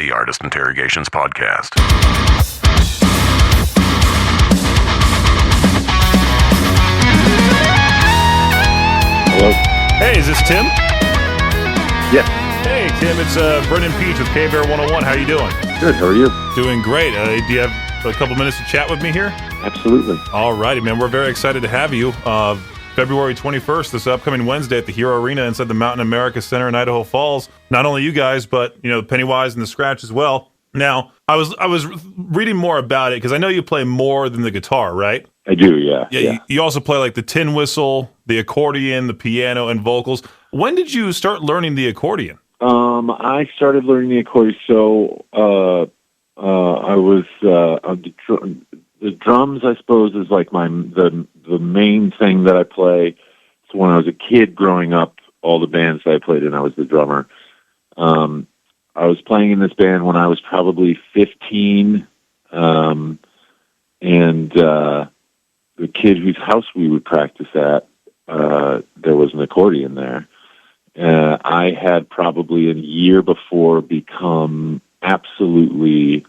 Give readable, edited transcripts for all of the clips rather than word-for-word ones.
the Artist Interrogations Podcast. Hello. Hey, is this Tim? Yes. Hey, Tim, it's Brennan Peach with K-Bear 101. How you doing? Good. How are you? Doing great. Do you have a couple minutes to chat with me here? Absolutely. All righty, man. We're very excited to have you. February 21st, this upcoming Wednesday at the Hero Arena inside the Mountain America Center in Idaho Falls. Not only you guys, but Pennywise and the Scratch as well. Now, I was reading more about it because I know you play more than the guitar, right? I do, yeah. You also play like the tin whistle, the accordion, the piano, and vocals. When did you start learning the accordion? I started learning the accordion, so I was the drums, I suppose, is like the main thing that I play. So when I was a kid growing up, all the bands that I played in, I was the drummer. I was playing in this band when I was probably 15, and the kid whose house we would practice at, there was an accordion there. I had probably a year before become absolutely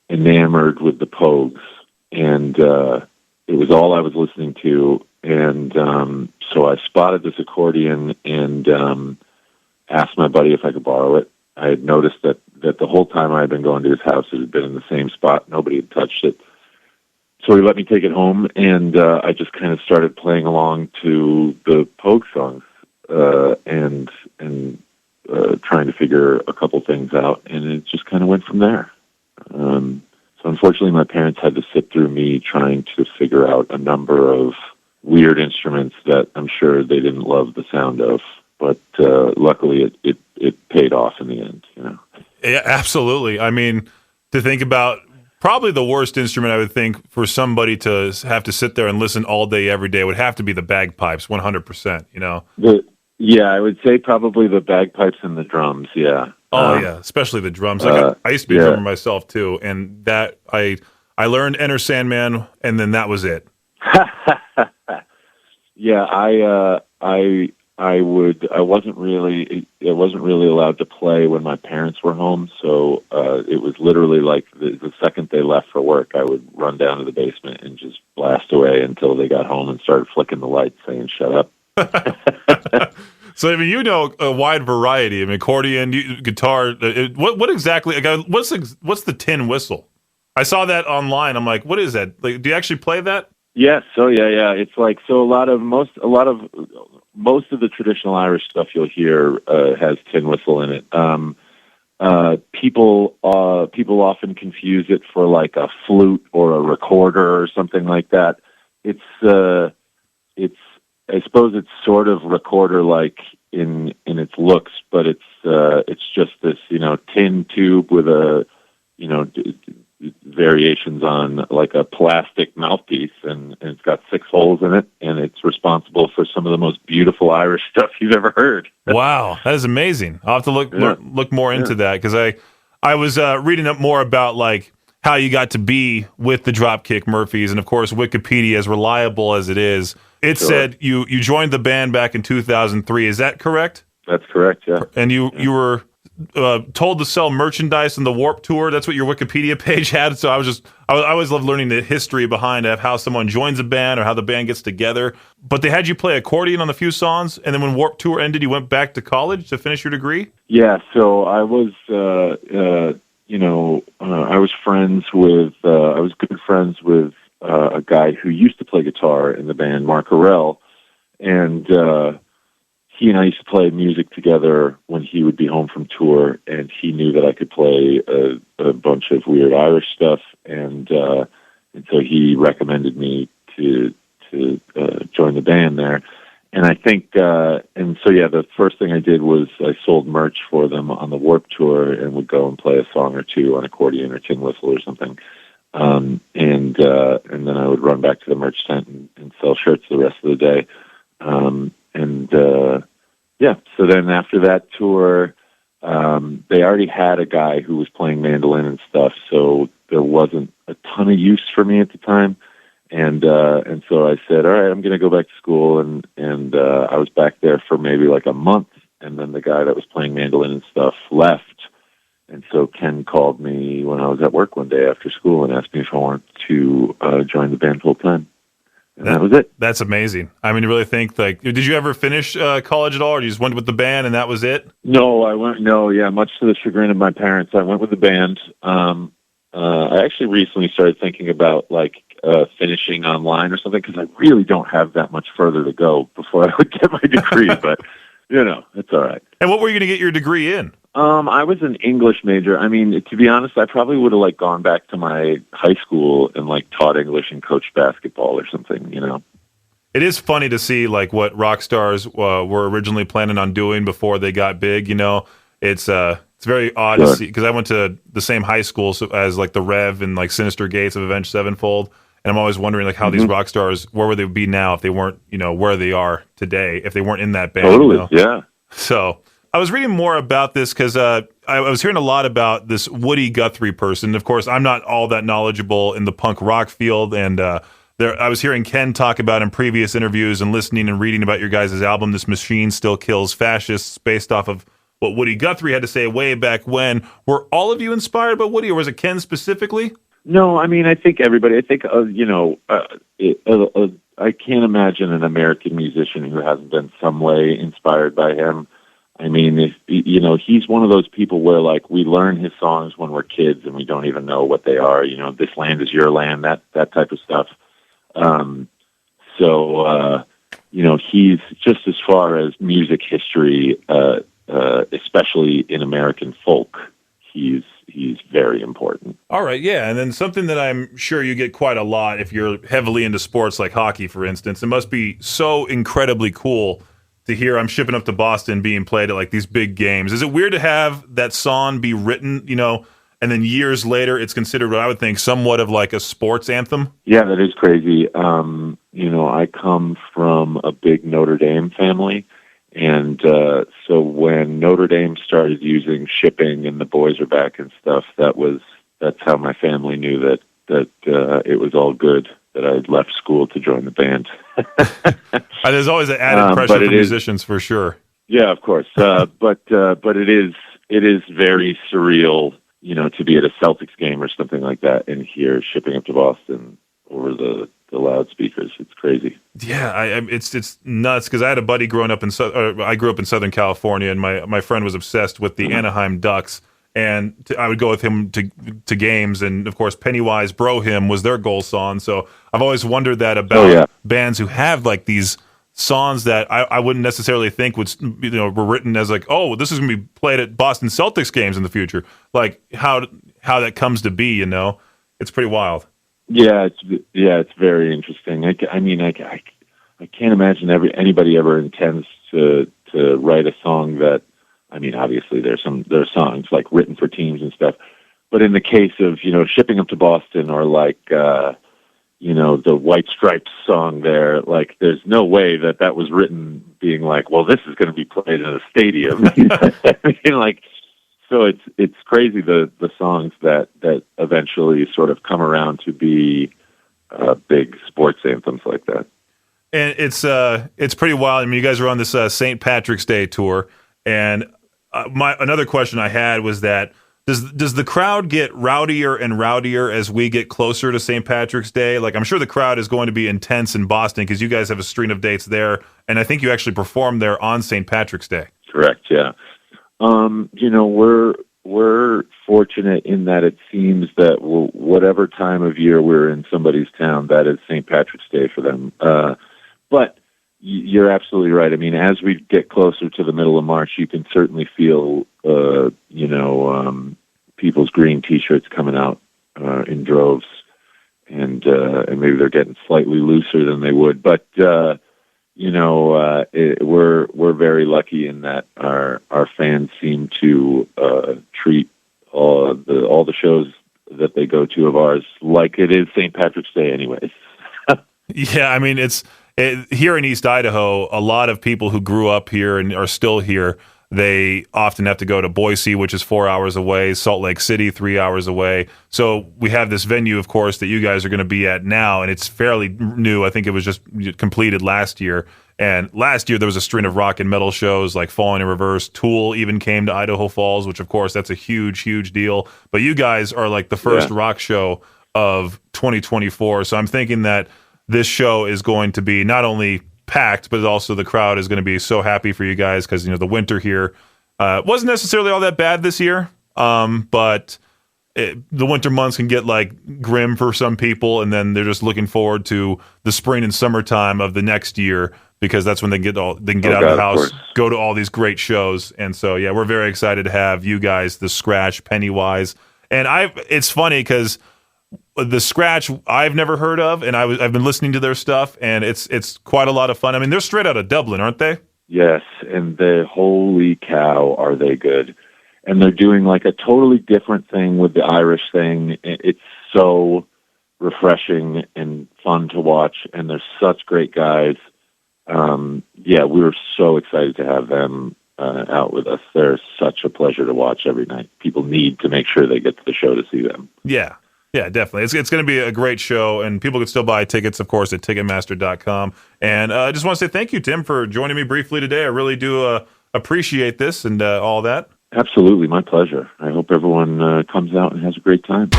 enamored with the Pogues, and it was all I was listening to. And so I spotted this accordion and asked my buddy if I could borrow it. I had noticed that the whole time I had been going to his house, it had been in the same spot. Nobody had touched it. So he let me take it home, and I just kind of started playing along to the Pogue songs and trying to figure a couple things out, and it just kind of went from there. So unfortunately, my parents had to sit through me trying to figure out a number of weird instruments that I'm sure they didn't love the sound of, but luckily it paid off in the end. Yeah, absolutely. I mean, to think about probably the worst instrument I would think for somebody to have to sit there and listen all day, every day would have to be the bagpipes, 100%, Yeah, I would say probably the bagpipes and the drums, yeah. Oh, yeah, especially the drums. I used to be a drummer myself, too, and that I learned Enter Sandman, and then that was it. Yeah, I wasn't really allowed to play when my parents were home, so it was literally like the second they left for work, I would run down to the basement and just blast away until they got home and started flicking the lights saying, "Shut up." So, I mean, a wide variety. I mean, accordion, guitar. What exactly? What's the tin whistle? I saw that online. I'm like, what is that? Like, do you actually play that? Yes. So yeah. It's like most of the traditional Irish stuff you'll hear has tin whistle in it. People often confuse it for like a flute or a recorder or something like that. I suppose it's sort of recorder-like in its looks, but it's just this tin tube with variations on like a plastic mouthpiece, and it's got 6 holes in it, and it's responsible for some of the most beautiful Irish stuff you've ever heard. Wow, that is amazing. I'll have to look more into that, because I was reading up more about like how you got to be with the Dropkick Murphys, and of course Wikipedia, as reliable as it is, it said you joined the band back in 2003. Is that correct? That's correct, yeah. And you were told to sell merchandise in the Warped Tour. That's what your Wikipedia page had. So I always love learning the history behind how someone joins a band or how the band gets together. But they had you play accordion on a few songs, and then when Warped Tour ended, you went back to college to finish your degree? Yeah, so I was I was good friends with a guy who used to play guitar in the band, Mark Harrell, and he and I used to play music together when he would be home from tour, and he knew that I could play a bunch of weird Irish stuff, and so he recommended me to join the band there. And I think, the first thing I did was I sold merch for them on the Warped Tour and would go and play a song or two on accordion or tin whistle or something. And then I would run back to the merch tent and sell shirts the rest of the day. So then after that tour, they already had a guy who was playing mandolin and stuff, so there wasn't a ton of use for me at the time. And so I said, all right, I'm going to go back to school. And I was back there for maybe like a month. And then the guy that was playing mandolin and stuff left. And so Ken called me when I was at work one day after school and asked me if I wanted to join the band full time. And that was it. That's amazing. I mean, you really think, like, did you ever finish college at all, or you just went with the band and that was it? No, much to the chagrin of my parents, I went with the band. I actually recently started thinking about, like, finishing online or something, because I really don't have that much further to go before I would get my degree, but, it's all right. And what were you going to get your degree in? I was an English major. I mean, to be honest, I probably would have, like, gone back to my high school and, like, taught English and coached basketball or something, It is funny to see, like, what rock stars were originally planning on doing before they got big, It's very odd to see, because I went to the same high school as, like, the Rev and, like, Sinister Gates of Avenged Sevenfold, and I'm always wondering, like, how these rock stars, where would they be now if they weren't, where they are today, if they weren't in that band. Totally, yeah. So I was reading more about this because I was hearing a lot about this Woody Guthrie person. Of course, I'm not all that knowledgeable in the punk rock field, and I was hearing Ken talk about in previous interviews and listening and reading about your guys' album, This Machine Still Kills Fascists, based off of what Woody Guthrie had to say way back when. Were all of you inspired by Woody, or was it Ken specifically? No, I mean, I think everybody. I think I can't imagine an American musician who hasn't been some way inspired by him. I mean, he's one of those people where, like, we learn his songs when we're kids and we don't even know what they are. This land is your land, that type of stuff. He's just, as far as music history, especially in American folk, he's very important. All right, yeah, and then something that I'm sure you get quite a lot if you're heavily into sports like hockey, for instance. It must be so incredibly cool to hear I'm Shipping Up to Boston being played at, like, these big games. Is it weird to have that song be written, and then years later it's considered what I would think somewhat of like a sports anthem? Yeah, that is crazy. I come from a big Notre Dame family. And so when Notre Dame started using Shipping and The Boys Are Back and stuff, that's how my family knew that it was all good, that I had left school to join the band. There's always an added pressure for musicians, for sure. Yeah, of course. But it is very surreal, to be at a Celtics game or something like that and hear Shipping Up to Boston over the loudspeakers. It's crazy. Yeah, it's nuts, because I had a buddy growing up I grew up in Southern California, and my friend was obsessed with the Anaheim Ducks, and I would go with him to games, and of course Pennywise Bro Hymn was their goal song. So I've always wondered that about bands who have, like, these songs that I wouldn't necessarily think would were written as, like, oh, this is going to be played at Boston Celtics games in the future. Like, how that comes to be, it's pretty wild. Yeah, it's very interesting. I can't imagine anybody ever intends to write a song that. I mean, obviously there are songs like written for teams and stuff, but in the case of Shipping Up to Boston, or like the White Stripes song there, like, there's no way that was written being like, well, this is going to be played in a stadium. I mean, like. So it's crazy the songs that eventually sort of come around to be big sports anthems like that. And it's pretty wild. I mean, you guys are on this St. Patrick's Day tour, and another question I had was that does the crowd get rowdier and rowdier as we get closer to St. Patrick's Day? Like, I'm sure the crowd is going to be intense in Boston because you guys have a string of dates there, and I think you actually performed there on St. Patrick's Day. Correct. Yeah. We're fortunate in that it seems that whatever time of year we're in somebody's town, that is St. Patrick's Day for them. But you're absolutely right. I mean, as we get closer to the middle of March, you can certainly feel, people's green T-shirts coming out in droves, and maybe they're getting slightly looser than they would. But we're very lucky in that our fans seem to treat all the shows that they go to of ours like it is St. Patrick's Day anyways. Yeah, I mean, here in East Idaho, a lot of people who grew up here and are still here, they often have to go to Boise, which is 4 hours away, Salt Lake City, 3 hours away. So we have this venue, of course, that you guys are going to be at now, and it's fairly new. I think it was just completed last year. And last year there was a string of rock and metal shows like Falling in Reverse. Tool even came to Idaho Falls, which of course that's a huge, huge deal. But you guys are like the first rock show of 2024. So I'm thinking that this show is going to be not only packed, but also the crowd is going to be so happy for you guys because, the winter here wasn't necessarily all that bad this year. But the winter months can get like grim for some people, and then they're just looking forward to the spring and summertime of the next year because that's when they can get out of the house, go to all these great shows. And so, yeah, we're very excited to have you guys, the Scratch, Pennywise. And it's funny because the Scratch I've never heard of, and I've been listening to their stuff, and it's quite a lot of fun. I mean, they're straight out of Dublin, aren't they? Yes, and holy cow, are they good. And they're doing like a totally different thing with the Irish thing. It's so refreshing and fun to watch, and they're such great guys. We were so excited to have them out with us. They're such a pleasure to watch every night. People need to make sure they get to the show to see them. Yeah, definitely. It's going to be a great show, and people can still buy tickets, of course, at Ticketmaster.com. And I just want to say thank you, Tim, for joining me briefly today. I really do appreciate this and all that. Absolutely, my pleasure. I hope everyone comes out and has a great time.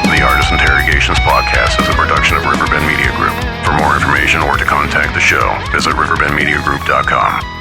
The Artist Interrogations podcast is a production of Riverbend Media Group. For more information or to contact the show, visit riverbendmediagroup.com.